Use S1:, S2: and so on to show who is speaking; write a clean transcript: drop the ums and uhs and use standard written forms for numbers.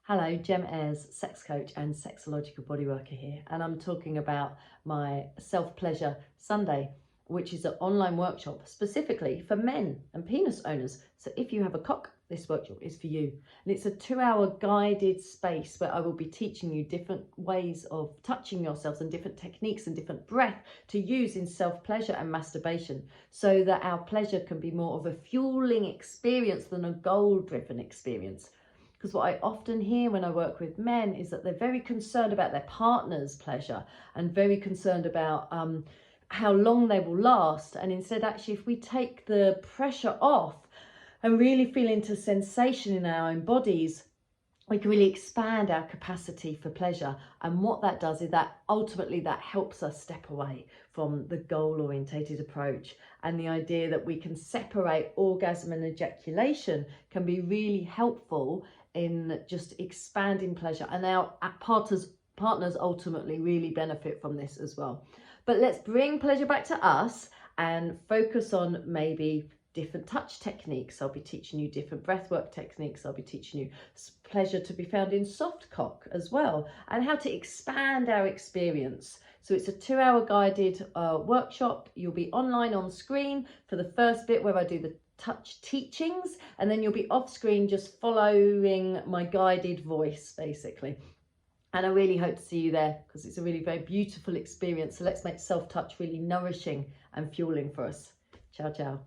S1: Hello, Jem Ayres, sex coach and sexological bodyworker here, and I'm talking about my Self-Pleasure Sunday, which is an online workshop specifically for men and penis owners. So if you have a cock, this workshop is for you. And it's a 2-hour guided space where I will be teaching you different ways of touching yourselves and different techniques and different breath to use in self-pleasure and masturbation, so that our pleasure can be more of a fueling experience than a goal-driven experience. Because what I often hear when I work with men is that they're very concerned about their partner's pleasure and very concerned about how long they will last. And instead, actually, if we take the pressure off and really feel into sensation in our own bodies, we can really expand our capacity for pleasure. And what that does is that ultimately that helps us step away from the goal-orientated approach, and the idea that we can separate orgasm and ejaculation can be really helpful in just expanding pleasure, and our partners ultimately really benefit from this as well. But let's bring pleasure back to us and focus on maybe different touch techniques. I'll be teaching you different breathwork techniques. I'll be teaching you pleasure to be found in soft cock as well, and how to expand our experience. So it's a 2-hour guided workshop. You'll be online on screen for the first bit where I do the touch teachings, and then you'll be off screen just following my guided voice basically. And I really hope to see you there, because it's a really very beautiful experience. So let's make self-touch really nourishing and fueling for us. Ciao, ciao.